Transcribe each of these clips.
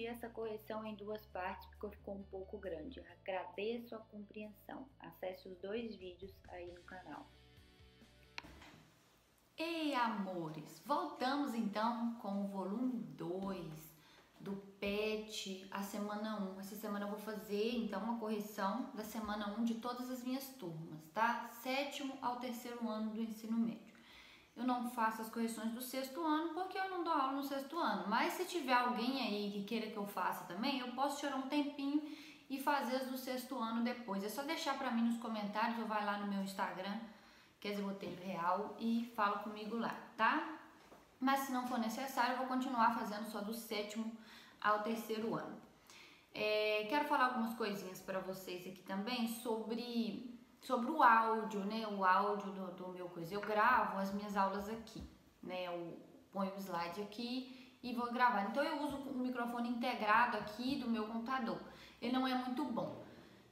essa correção em duas partes porque ficou um pouco grande. Agradeço a compreensão. Acesse os dois vídeos aí no canal. Ei, amores! Voltamos então com o volume 2 do PET, a semana 1. Essa semana eu vou fazer então uma correção da semana 1 de todas as minhas turmas, tá? 7º ao 3º ano do ensino médio. Eu não faço as correções do 6º ano porque eu não dou aula no 6º ano. Mas se tiver alguém aí que queira que eu faça também, eu posso tirar um tempinho e fazer as do 6º ano depois. É só deixar pra mim nos comentários ou vai lá no meu Instagram, Kézia Botelho Real, e fala comigo lá, tá? Mas se não for necessário, eu vou continuar fazendo só do 7º ao 3º ano. Quero falar algumas coisinhas pra vocês aqui também sobre o áudio, né? O áudio do meu coisa. Eu gravo as minhas aulas aqui, né? Eu ponho o slide aqui e vou gravar. Então eu uso o microfone integrado aqui do meu computador. Ele não é muito bom.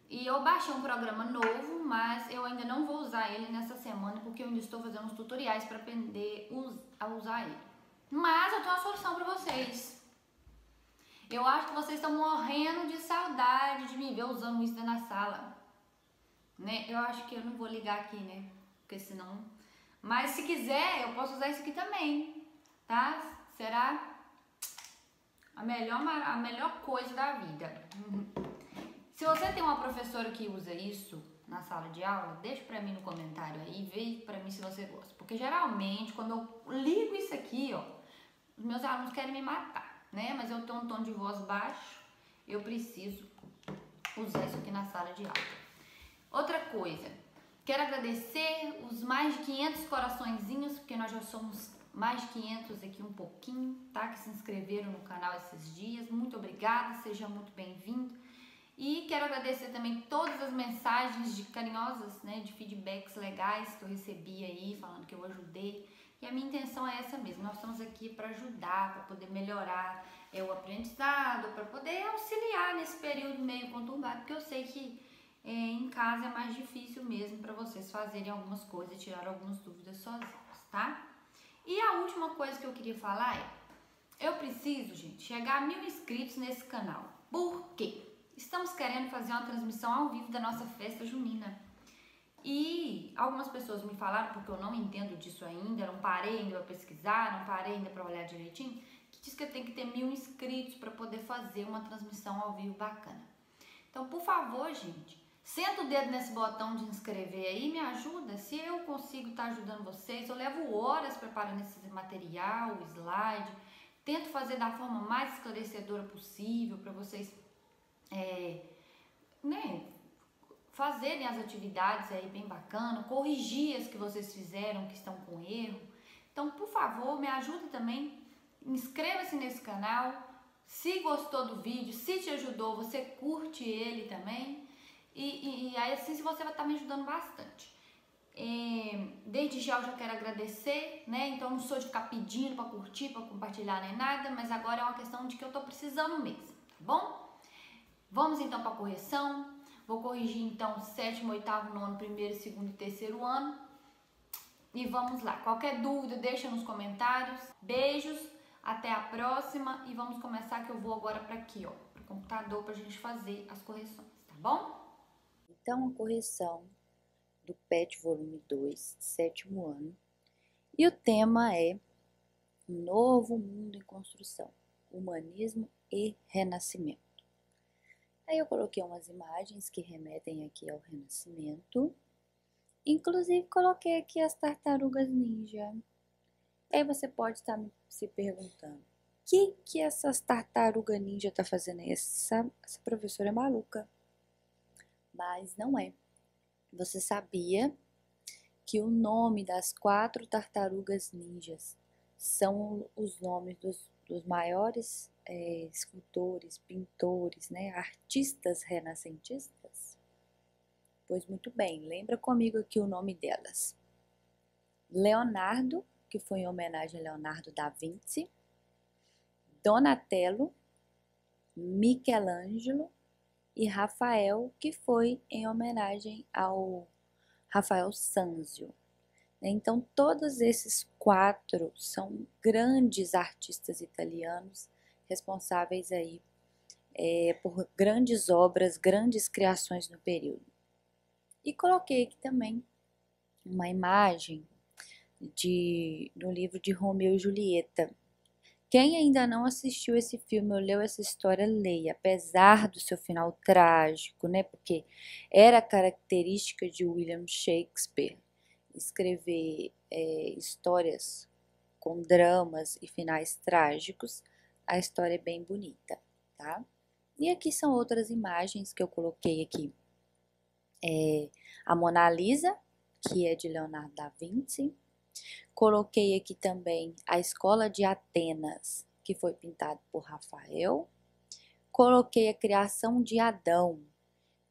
E eu baixei um programa novo, mas eu ainda não vou usar ele nessa semana porque eu ainda estou fazendo uns tutoriais para aprender a usar ele. Mas eu tenho uma solução para vocês. Eu acho que vocês estão morrendo de saudade de me ver usando isso na sala, né? Eu acho que eu não vou ligar aqui, né? Porque senão... Mas se quiser, eu posso usar isso aqui também, tá? Será a melhor coisa da vida. Se você tem uma professora que usa isso na sala de aula, deixa pra mim no comentário aí, vê pra mim se você gosta. Porque geralmente, quando eu ligo isso aqui, ó, os meus alunos querem me matar, né? Mas eu tenho um tom de voz baixo, eu preciso usar isso aqui na sala de aula. Outra coisa, quero agradecer os mais de 500 coraçõezinhos, porque nós já somos mais de 500 aqui um pouquinho, tá? Que se inscreveram no canal esses dias. Muito obrigada, seja muito bem-vindo. E quero agradecer também todas as mensagens carinhosas, né, de feedbacks legais que eu recebi aí, falando que eu ajudei. E a minha intenção é essa mesmo, nós estamos aqui para ajudar, para poder melhorar o aprendizado, para poder auxiliar nesse período meio conturbado, porque eu sei que em casa é mais difícil mesmo para vocês fazerem algumas coisas, tirar algumas dúvidas sozinhos, tá? E a última coisa que eu queria falar eu preciso, gente, chegar a 1000 inscritos nesse canal. Por quê? Estamos querendo fazer uma transmissão ao vivo da nossa festa junina. E algumas pessoas me falaram, porque eu não entendo disso ainda, não parei ainda para pesquisar, não parei ainda para olhar direitinho, que diz que eu tenho que ter 1000 inscritos para poder fazer uma transmissão ao vivo bacana. Então, por favor, gente, senta o dedo nesse botão de inscrever aí, me ajuda. Se eu consigo estar ajudando vocês, eu levo horas preparando esse material, o slide, tento fazer da forma mais esclarecedora possível para vocês né, fazerem as atividades aí bem bacana, corrigir as que vocês fizeram que estão com erro. Então, por favor, me ajuda também, inscreva-se nesse canal, se gostou do vídeo, se te ajudou, você curte ele também, e aí assim você vai estar me ajudando bastante. Desde já eu já quero agradecer, né? Então não sou de ficar pedindo para curtir, para compartilhar nem nada, mas agora é uma questão de que eu tô precisando mesmo, tá bom? Vamos então para a correção. Vou corrigir então 7º, 8º, 9º, 1º, 2º e 3º ano. E vamos lá. Qualquer dúvida deixa nos comentários. Beijos, até a próxima e vamos começar que eu vou agora para aqui, ó, pro computador pra gente fazer as correções, tá bom? Então, a correção do PET volume 2, 7º ano. E o tema é Um Novo Mundo em Construção, Humanismo e Renascimento. Aí eu coloquei umas imagens que remetem aqui ao Renascimento. Inclusive, coloquei aqui as tartarugas ninja. Aí você pode estar se perguntando, o que essas tartarugas ninja tá fazendo aí? Essa professora é maluca. Mas não é. Você sabia que o nome das 4 tartarugas ninjas são os nomes dos maiores escultores, pintores, né, artistas renascentistas? Pois muito bem, lembra comigo aqui o nome delas. Leonardo, que foi em homenagem a Leonardo da Vinci, Donatello, Michelangelo e Rafael, que foi em homenagem ao Rafael Sanzio. Então, todos esses 4 são grandes artistas italianos responsáveis aí por grandes obras, grandes criações no período. E coloquei aqui também uma imagem do livro de Romeu e Julieta. Quem ainda não assistiu esse filme ou leu essa história, leia, apesar do seu final trágico, né? Porque era característica de William Shakespeare escrever histórias com dramas e finais trágicos. A história é bem bonita, tá? E aqui são outras imagens que eu coloquei aqui. A Mona Lisa, que é de Leonardo da Vinci. Coloquei aqui também a Escola de Atenas, que foi pintado por Rafael. Coloquei a Criação de Adão,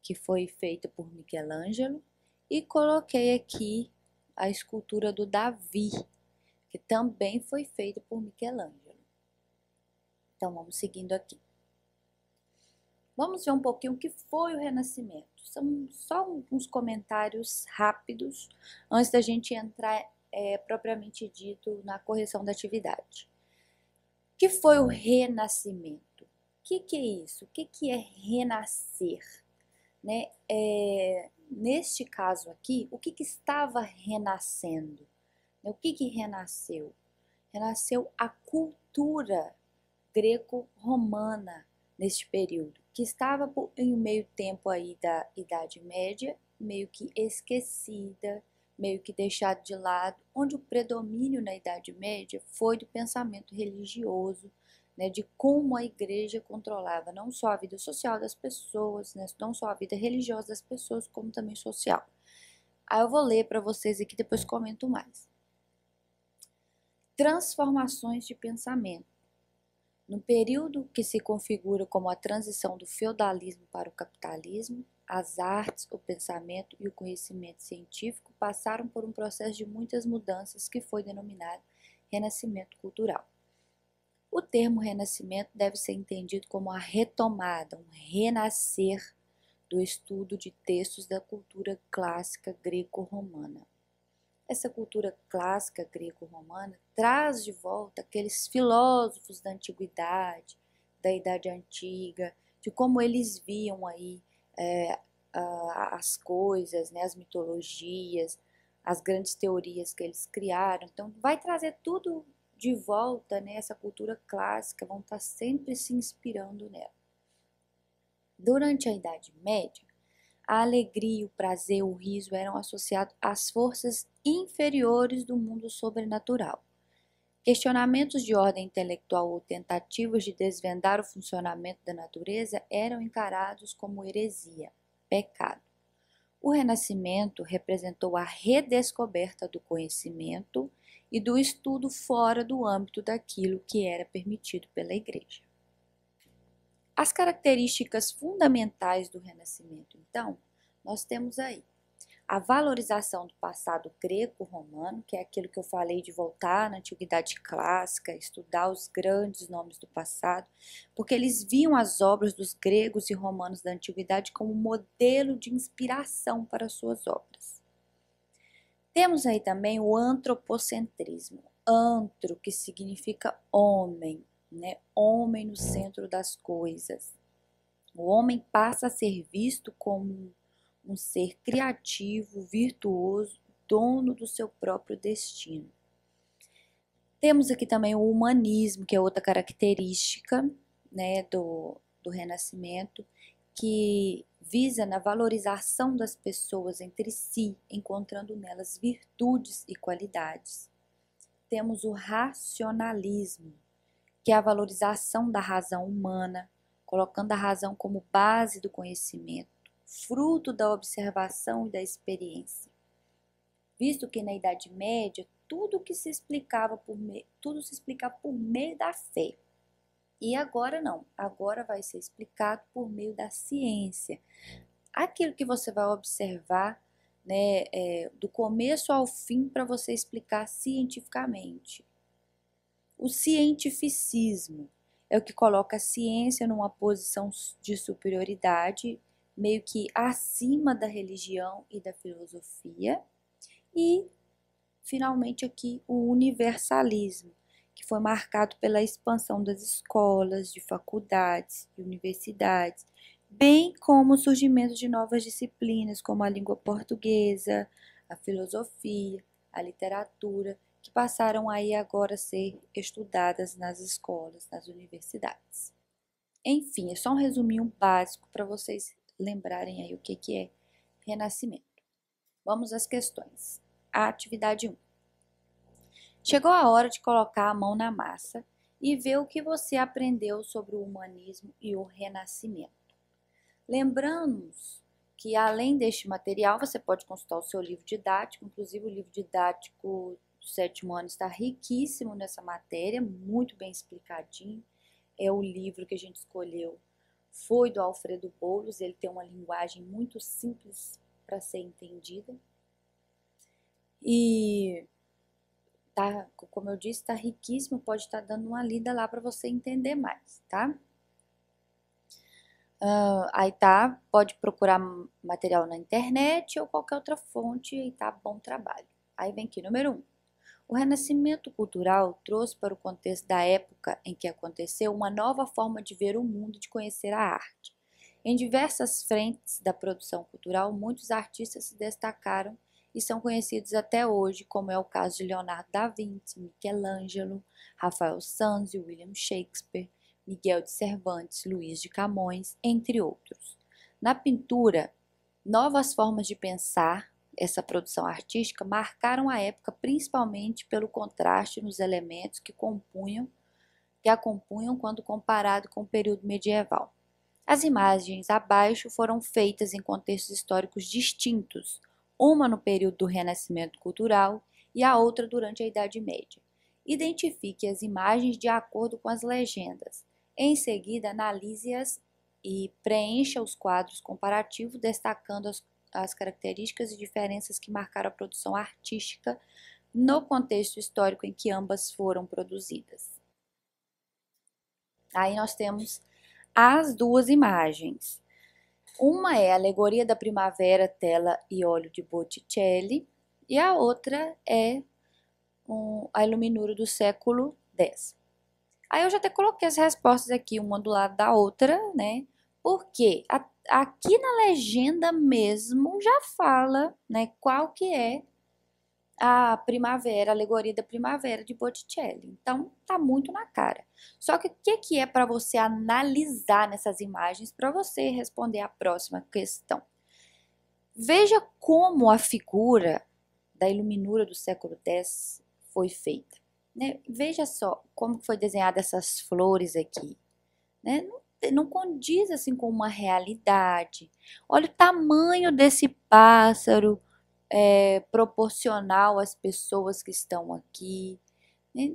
que foi feita por Michelangelo. E coloquei aqui a escultura do Davi, que também foi feita por Michelangelo. Então, vamos seguindo aqui. Vamos ver um pouquinho o que foi o Renascimento. São só uns comentários rápidos antes da gente entrar propriamente dito na correção da atividade. O que foi o renascimento? O que é isso? O que é renascer? Né? Neste caso aqui, o que estava renascendo? O que renasceu? Renasceu a cultura greco-romana neste período, que estava em meio tempo aí da Idade Média, meio que esquecida, meio que deixado de lado, onde o predomínio na Idade Média foi do pensamento religioso, né, de como a igreja controlava não só a vida social das pessoas, né, não só a vida religiosa das pessoas, como também social. Aí eu vou ler para vocês aqui, depois comento mais. Transformações de pensamento. No período que se configura como a transição do feudalismo para o capitalismo, as artes, o pensamento e o conhecimento científico passaram por um processo de muitas mudanças que foi denominado renascimento cultural. O termo renascimento deve ser entendido como a retomada, um renascer do estudo de textos da cultura clássica greco-romana. Essa cultura clássica greco-romana traz de volta aqueles filósofos da antiguidade, da Idade Antiga, de como eles viam aí as coisas, né, as mitologias, as grandes teorias que eles criaram. Então, vai trazer tudo de volta, né, essa cultura clássica, vão estar sempre se inspirando nela. Durante a Idade Média, a alegria, o prazer, o riso eram associados às forças inferiores do mundo sobrenatural. Questionamentos de ordem intelectual ou tentativas de desvendar o funcionamento da natureza eram encarados como heresia, pecado. O Renascimento representou a redescoberta do conhecimento e do estudo fora do âmbito daquilo que era permitido pela Igreja. As características fundamentais do Renascimento, então, nós temos aí a valorização do passado greco-romano, que é aquilo que eu falei de voltar na antiguidade clássica, estudar os grandes nomes do passado, porque eles viam as obras dos gregos e romanos da antiguidade como modelo de inspiração para suas obras. Temos aí também o antropocentrismo, antro, que significa homem, né? Homem no centro das coisas. O homem passa a ser visto como um ser criativo, virtuoso, dono do seu próprio destino. Temos aqui também o humanismo, que é outra característica, né, do Renascimento, que visa na valorização das pessoas entre si, encontrando nelas virtudes e qualidades. Temos o racionalismo, que é a valorização da razão humana, colocando a razão como base do conhecimento, fruto da observação e da experiência. Visto que na Idade Média tudo se explicava por meio da fé. E agora não, agora vai ser explicado por meio da ciência. Aquilo que você vai observar, né, do começo ao fim para você explicar cientificamente. O cientificismo é o que coloca a ciência numa posição de superioridade, meio que acima da religião e da filosofia. E, finalmente, aqui o universalismo, que foi marcado pela expansão das escolas, de faculdades e universidades, bem como o surgimento de novas disciplinas, como a língua portuguesa, a filosofia, a literatura, que passaram aí agora a ser estudadas nas escolas, nas universidades. Enfim, é só um resuminho básico para vocês lembrarem aí o que é renascimento. Vamos às questões. A atividade 1. Chegou a hora de colocar a mão na massa e ver o que você aprendeu sobre o humanismo e o renascimento. Lembramos que, além deste material, você pode consultar o seu livro didático, inclusive o livro didático do 7º ano está riquíssimo nessa matéria, muito bem explicadinho. É o livro que a gente escolheu, foi do Alfredo Boulos, ele tem uma linguagem muito simples para ser entendida. E, como eu disse, está riquíssimo, pode estar dando uma lida lá para você entender mais, tá? Aí tá, pode procurar material na internet ou qualquer outra fonte e tá, bom trabalho. Aí vem aqui, número 1. O renascimento cultural trouxe para o contexto da época em que aconteceu uma nova forma de ver o mundo e de conhecer a arte. Em diversas frentes da produção cultural, muitos artistas se destacaram e são conhecidos até hoje, como é o caso de Leonardo da Vinci, Michelangelo, Rafael Sanzio e William Shakespeare, Miguel de Cervantes, Luís de Camões, entre outros. Na pintura, novas formas de pensar essa produção artística marcaram a época principalmente pelo contraste nos elementos que a compunham quando comparado com o período medieval. As imagens abaixo foram feitas em contextos históricos distintos, uma no período do Renascimento Cultural e a outra durante a Idade Média. Identifique as imagens de acordo com as legendas. Em seguida, analise-as e preencha os quadros comparativos, destacando as características e diferenças que marcaram a produção artística no contexto histórico em que ambas foram produzidas. Aí nós temos as duas imagens. Uma é a Alegoria da Primavera, tela e óleo de Botticelli, e a outra é a Iluminura do século X. Aí eu já até coloquei as respostas aqui, uma do lado da outra, né? Porque aqui na legenda mesmo já fala, né, qual que é a primavera, a alegoria da primavera de Botticelli. Então, tá muito na cara. Só que o que é para você analisar nessas imagens para você responder a próxima questão? Veja como a figura da Iluminura do século X foi feita. Né? Veja só como foi desenhada essas flores aqui. Né? Não condiz assim com uma realidade. Olha o tamanho desse pássaro proporcional às pessoas que estão aqui. Né?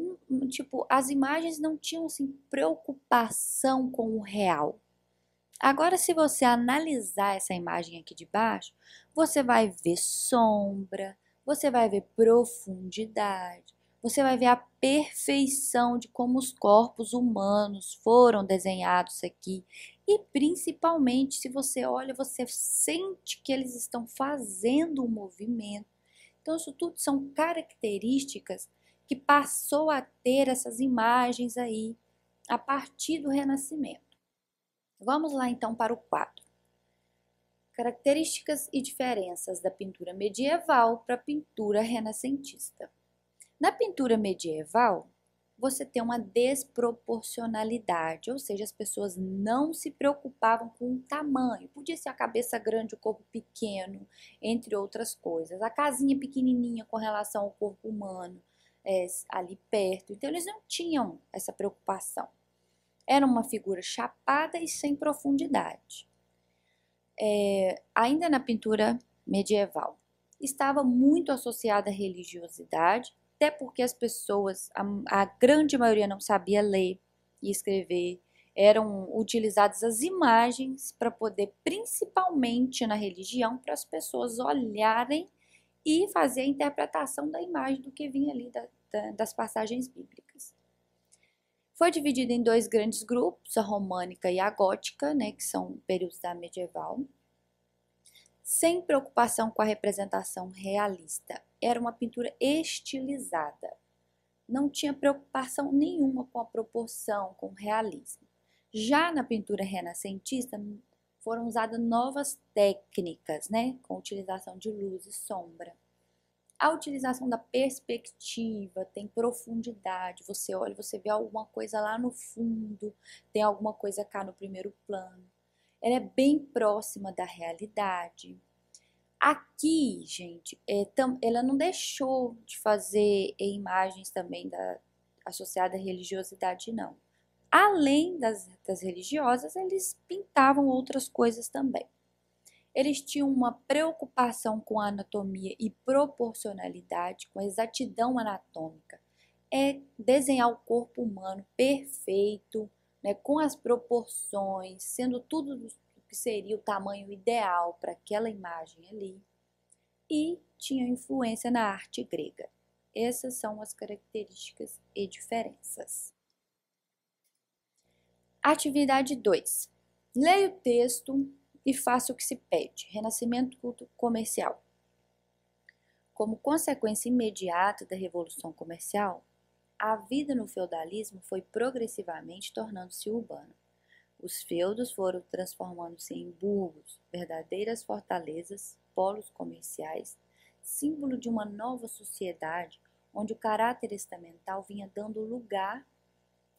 Tipo, as imagens não tinham assim, preocupação com o real. Agora, se você analisar essa imagem aqui de baixo, você vai ver sombra, você vai ver profundidade, você vai ver a perfeição de como os corpos humanos foram desenhados aqui. E principalmente, se você olha, você sente que eles estão fazendo um movimento. Então, isso tudo são características que passou a ter essas imagens aí a partir do Renascimento. Vamos lá então para o quadro. Características e diferenças da pintura medieval para a pintura renascentista. Na pintura medieval, você tem uma desproporcionalidade, ou seja, as pessoas não se preocupavam com o tamanho. Podia ser a cabeça grande, o corpo pequeno, entre outras coisas. A casinha pequenininha com relação ao corpo humano ali perto. Então, eles não tinham essa preocupação. Era uma figura chapada e sem profundidade. Ainda na pintura medieval, estava muito associada à religiosidade, até porque as pessoas, a grande maioria não sabia ler e escrever, eram utilizadas as imagens para poder, principalmente na religião, para as pessoas olharem e fazer a interpretação da imagem do que vinha ali das passagens bíblicas. Foi dividida em dois grandes grupos, a românica e a gótica, né, que são períodos da medieval. Sem preocupação com a representação realista, era uma pintura estilizada. não tinha preocupação nenhuma com a proporção, com o realismo. Já na pintura renascentista, foram usadas novas técnicas, né, com utilização de luz e sombra. A utilização da perspectiva tem profundidade. Você olha, você vê alguma coisa lá no fundo, tem alguma coisa cá no primeiro plano. Ela é bem próxima da realidade. Aqui, gente, ela não deixou de fazer imagens também associadas à religiosidade, não. Além das religiosas, eles pintavam outras coisas também. Eles tinham uma preocupação com a anatomia e proporcionalidade, com exatidão anatômica. É desenhar o corpo humano perfeito, né, com as proporções, sendo tudo do que seria o tamanho ideal para aquela imagem ali. E tinha influência na arte grega. Essas são as características e diferenças. Atividade 2. Leia o texto e faça o que se pede. Renascimento comercial. Como consequência imediata da Revolução Comercial, a vida no feudalismo foi progressivamente tornando-se urbana. Os feudos foram transformando-se em burgos, verdadeiras fortalezas, polos comerciais, símbolo de uma nova sociedade onde o caráter estamental vinha dando lugar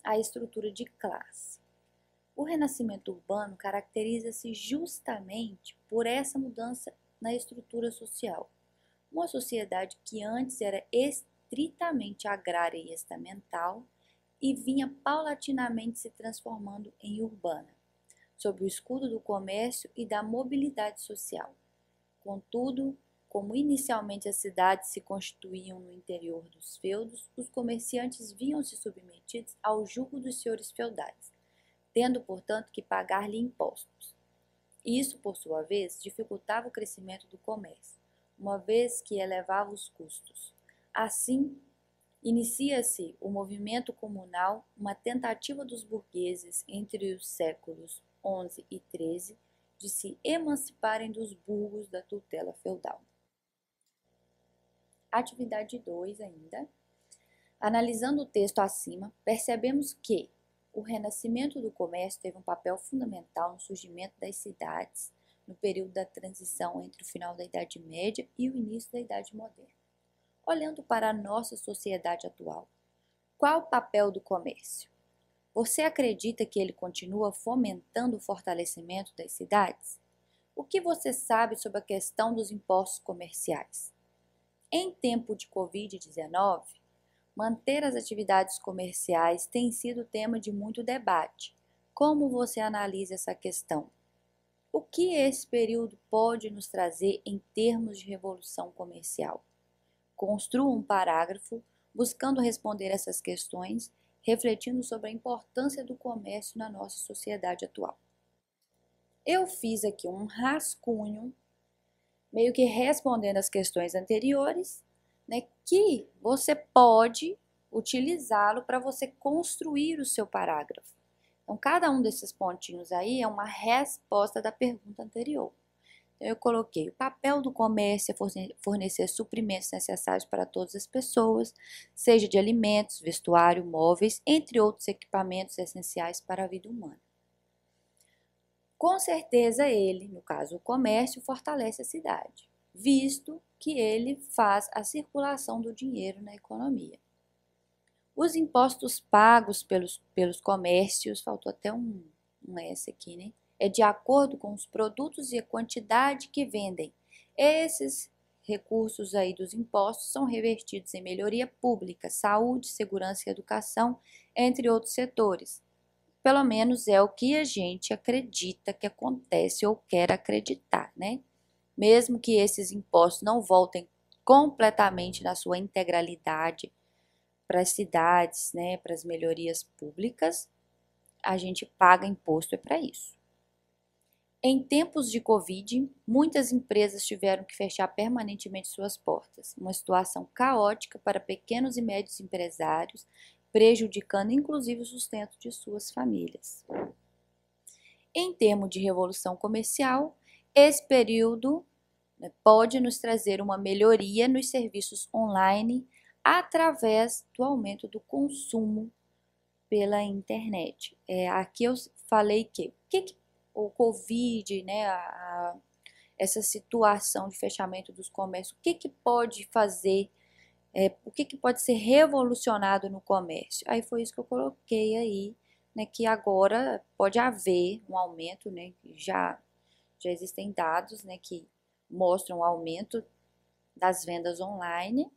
à estrutura de classe. O renascimento urbano caracteriza-se justamente por essa mudança na estrutura social. Uma sociedade que antes era estritamente agrária e estamental e vinha paulatinamente se transformando em urbana, sob o escudo do comércio e da mobilidade social. Contudo, como inicialmente as cidades se constituíam no interior dos feudos, os comerciantes viam-se submetidos ao jugo dos senhores feudais, tendo, portanto, que pagar-lhe impostos. Isso, por sua vez, dificultava o crescimento do comércio, uma vez que elevava os custos. Assim, inicia-se o movimento comunal, uma tentativa dos burgueses entre os séculos XI e XIII de se emanciparem dos burgos da tutela feudal. Atividade 2 ainda. Analisando o texto acima, percebemos que o renascimento do comércio teve um papel fundamental no surgimento das cidades no período da transição entre o final da Idade Média e o início da Idade Moderna. Olhando para a nossa sociedade atual, qual o papel do comércio? Você acredita que ele continua fomentando o fortalecimento das cidades? O que você sabe sobre a questão dos impostos comerciais? Em tempo de Covid-19, manter as atividades comerciais tem sido tema de muito debate. Como você analisa essa questão? O que esse período pode nos trazer em termos de revolução comercial? Construa um parágrafo buscando responder essas questões, refletindo sobre a importância do comércio na nossa sociedade atual. Eu fiz aqui um rascunho, meio que respondendo as questões anteriores, né, que você pode utilizá-lo para você construir o seu parágrafo. Então, cada um desses pontinhos aí é uma resposta da pergunta anterior. Então, eu coloquei: o papel do comércio é fornecer suprimentos necessários para todas as pessoas, seja de alimentos, vestuário, móveis, entre outros equipamentos essenciais para a vida humana. Com certeza ele, no caso o comércio, fortalece a cidade, visto que ele faz a circulação do dinheiro na economia. Os impostos pagos pelos comércios, faltou até um S aqui, né? É de acordo com os produtos e a quantidade que vendem. Esses recursos aí dos impostos são revertidos em melhoria pública, saúde, segurança e educação, entre outros setores. Pelo menos é o que a gente acredita que acontece ou quer acreditar, né? Mesmo que esses impostos não voltem completamente na sua integralidade para as cidades, né, para as melhorias públicas, a gente paga imposto para isso. Em tempos de Covid, muitas empresas tiveram que fechar permanentemente suas portas, uma situação caótica para pequenos e médios empresários, prejudicando inclusive o sustento de suas famílias. Em termos de revolução comercial, esse período pode nos trazer uma melhoria nos serviços online, através do aumento do consumo pela internet. Aqui eu falei que o Covid, né, essa situação de fechamento dos comércios, o que pode fazer, o que pode ser revolucionado no comércio? Aí foi isso que eu coloquei aí, né, que agora pode haver um aumento, né, já existem dados, né, que mostram o aumento das vendas online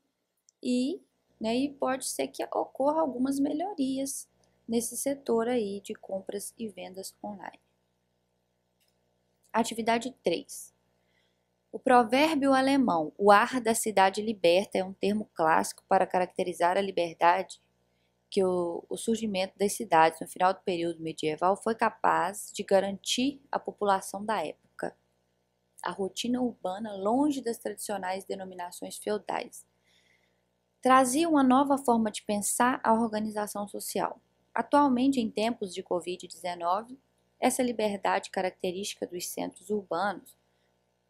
né, e pode ser que ocorra algumas melhorias nesse setor aí de compras e vendas online. Atividade 3. O provérbio alemão, o ar da cidade liberta, é um termo clássico para caracterizar a liberdade que o surgimento das cidades no final do período medieval foi capaz de garantir à população da época. A rotina urbana, longe das tradicionais denominações feudais, trazia uma nova forma de pensar a organização social. Atualmente, em tempos de Covid-19, essa liberdade característica dos centros urbanos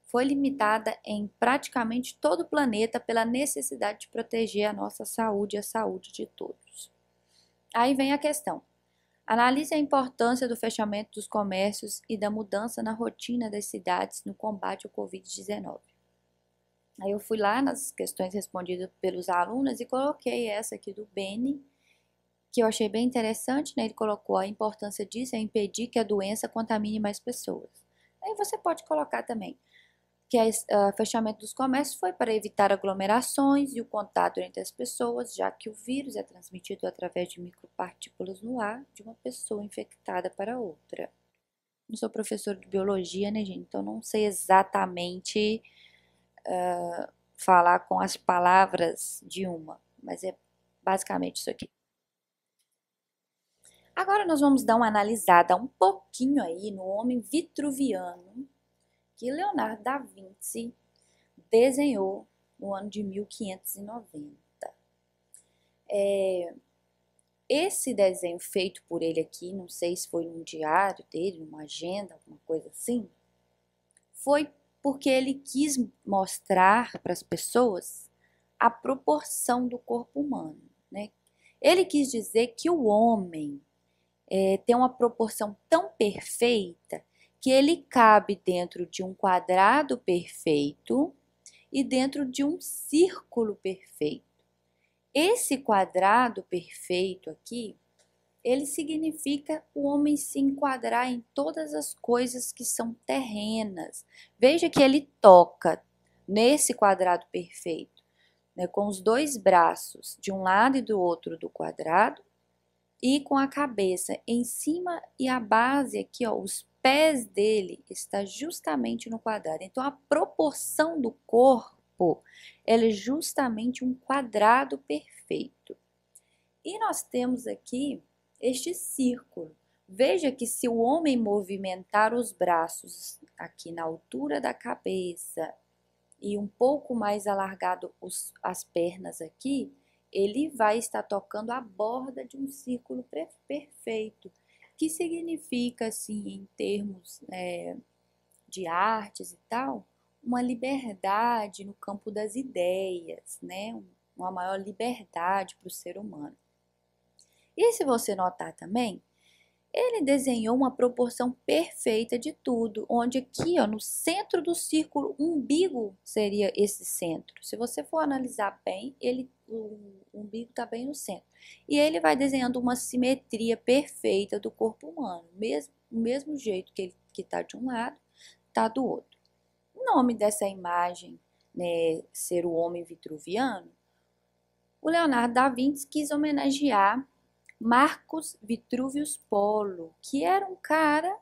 foi limitada em praticamente todo o planeta pela necessidade de proteger a nossa saúde e a saúde de todos. Aí vem a questão. Analise a importância do fechamento dos comércios e da mudança na rotina das cidades no combate ao Covid-19. Aí eu fui lá nas questões respondidas pelos alunos e coloquei essa aqui do Beni, que eu achei bem interessante, né? Ele colocou a importância disso é impedir que a doença contamine mais pessoas. Aí você pode colocar também que o fechamento dos comércios foi para evitar aglomerações e o contato entre as pessoas, já que o vírus é transmitido através de micropartículas no ar de uma pessoa infectada para outra. Não sou professor de biologia, né, gente? Então não sei exatamente falar com as palavras de uma, mas é basicamente isso aqui. Agora nós vamos dar uma analisada um pouquinho aí no homem vitruviano que Leonardo da Vinci desenhou no ano de 1590. Esse desenho feito por ele aqui, não sei se foi num diário dele, numa agenda, alguma coisa assim, foi porque ele quis mostrar para as pessoas a proporção do corpo humano, né? Ele quis dizer que o homem tem uma proporção tão perfeita que ele cabe dentro de um quadrado perfeito e dentro de um círculo perfeito. Esse quadrado perfeito aqui, ele significa o homem se enquadrar em todas as coisas que são terrenas. Veja que ele toca nesse quadrado perfeito, né, com os dois braços de um lado e do outro do quadrado e com a cabeça em cima e a base aqui, ó, os pés dele está justamente no quadrado. Então a proporção do corpo, ela é justamente um quadrado perfeito. E nós temos aqui este círculo. Veja que se o homem movimentar os braços aqui na altura da cabeça e um pouco mais alargado as pernas aqui, ele vai estar tocando a borda de um círculo perfeito, que significa, assim, em termos de artes e tal, uma liberdade no campo das ideias, né? Uma maior liberdade para o ser humano. E se você notar também, ele desenhou uma proporção perfeita de tudo, onde aqui, ó, no centro do círculo, o umbigo seria esse centro. Se você for analisar bem, o umbigo está bem no centro. E ele vai desenhando uma simetria perfeita do corpo humano, do mesmo jeito que ele está de um lado, está do outro. O nome dessa imagem, né, ser o homem vitruviano, o Leonardo da Vinci quis homenagear Marcus Vitruvius Polo, que era um cara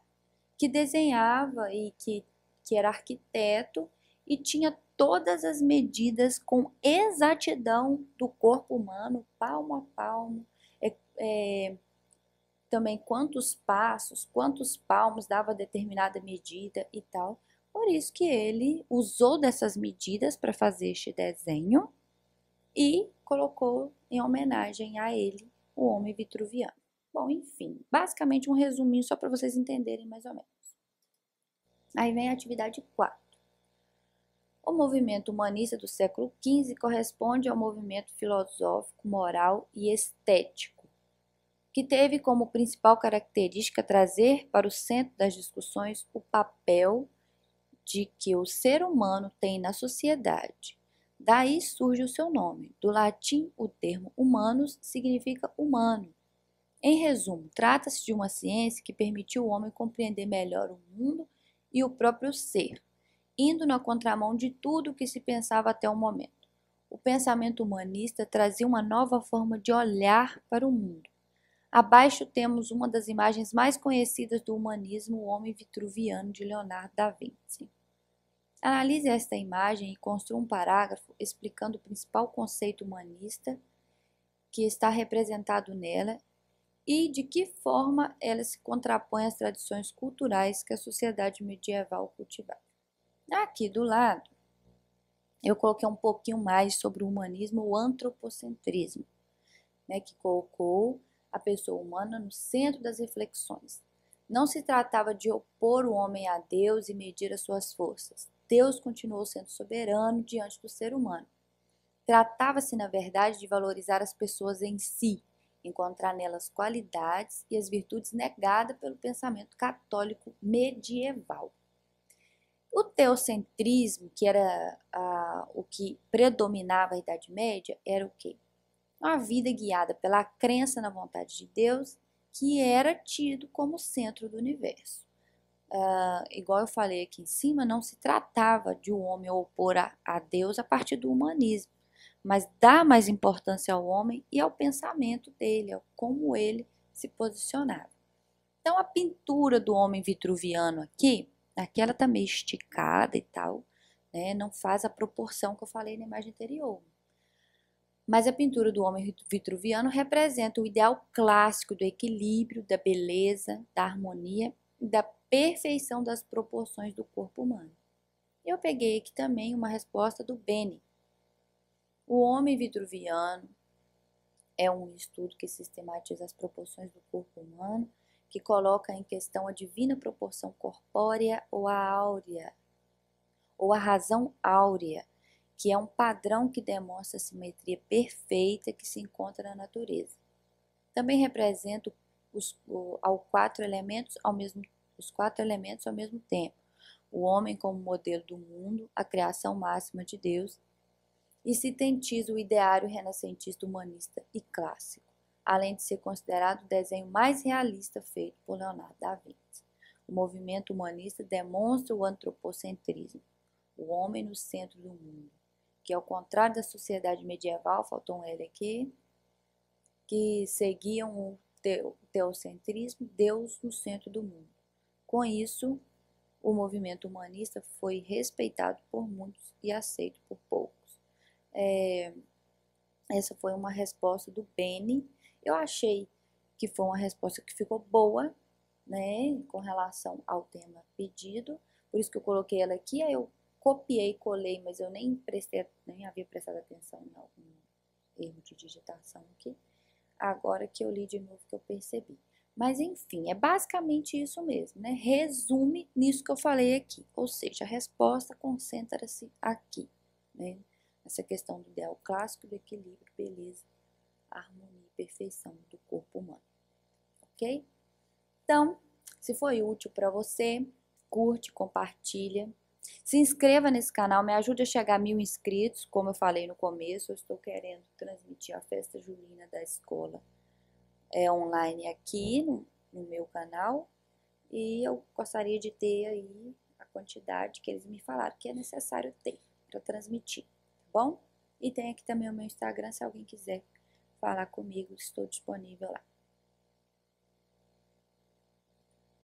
que desenhava e que era arquiteto e tinha todas as medidas com exatidão do corpo humano, palmo a palmo, também quantos passos, quantos palmos dava determinada medida e tal. Por isso que ele usou dessas medidas para fazer este desenho e colocou em homenagem a ele o homem vitruviano. Bom, enfim, basicamente um resuminho só para vocês entenderem mais ou menos. Aí vem a atividade 4. O movimento humanista do século XV corresponde ao movimento filosófico, moral e estético, que teve como principal característica trazer para o centro das discussões o papel de que o ser humano tem na sociedade. Daí surge o seu nome. Do latim, o termo humanus significa humano. Em resumo, trata-se de uma ciência que permitiu ao homem compreender melhor o mundo e o próprio ser, indo na contramão de tudo o que se pensava até o momento. O pensamento humanista trazia uma nova forma de olhar para o mundo. Abaixo temos uma das imagens mais conhecidas do humanismo, o Homem Vitruviano, de Leonardo da Vinci. Analise esta imagem e construa um parágrafo explicando o principal conceito humanista que está representado nela e de que forma ela se contrapõe às tradições culturais que a sociedade medieval cultivava. Aqui do lado, eu coloquei um pouquinho mais sobre o humanismo, o antropocentrismo, que colocou a pessoa humana no centro das reflexões. Não se tratava de opor o homem a Deus e medir as suas forças. Deus continuou sendo soberano diante do ser humano. Tratava-se, na verdade, de valorizar as pessoas em si, encontrar nelas qualidades e as virtudes negadas pelo pensamento católico medieval. O teocentrismo, que era o que predominava a Idade Média, era o quê? Uma vida guiada pela crença na vontade de Deus, que era tido como centro do universo. Igual eu falei aqui em cima, não se tratava de um homem opor a Deus a partir do humanismo, mas dar mais importância ao homem e ao pensamento dele, ao como ele se posicionava. Então, a pintura do homem vitruviano aqui ela tá meio esticada e tal, né? Não faz a proporção que eu falei na imagem anterior. Mas a pintura do homem vitruviano representa o ideal clássico do equilíbrio, da beleza, da harmonia e da perfeição das proporções do corpo humano. Eu peguei aqui também uma resposta do Beni. O homem vitruviano é um estudo que sistematiza as proporções do corpo humano, que coloca em questão a divina proporção corpórea ou a áurea, ou a razão áurea, que é um padrão que demonstra a simetria perfeita que se encontra na natureza. Também representa os quatro elementos ao mesmo tempo. O homem como modelo do mundo, a criação máxima de Deus, e sintetiza o ideário renascentista humanista e clássico, além de ser considerado o desenho mais realista feito por Leonardo da Vinci. O movimento humanista demonstra o antropocentrismo, o homem no centro do mundo, que ao contrário da sociedade medieval, faltou um L aqui, que seguiam o teocentrismo, Deus no centro do mundo. Com isso, o movimento humanista foi respeitado por muitos e aceito por poucos. Essa foi uma resposta do Beni. Eu achei que foi uma resposta que ficou boa, né, com relação ao tema pedido, por isso que eu coloquei ela aqui. Aí eu copiei, colei, mas eu nem havia prestado atenção em algum erro de digitação aqui. Agora que eu li de novo que eu percebi. Mas enfim, é basicamente isso mesmo, né? Resume nisso que eu falei aqui, ou seja, a resposta concentra-se aqui, né? Essa questão do ideal clássico, do equilíbrio, beleza, harmonia e perfeição do corpo humano, ok? Então, se foi útil para você, curte, compartilha. Se inscreva nesse canal, me ajude a chegar a 1000 inscritos, como eu falei no começo. Eu estou querendo transmitir a festa junina da escola online aqui no meu canal, e eu gostaria de ter aí a quantidade que eles me falaram que é necessário ter para transmitir, tá bom? E tem aqui também o meu Instagram, se alguém quiser falar comigo, estou disponível lá.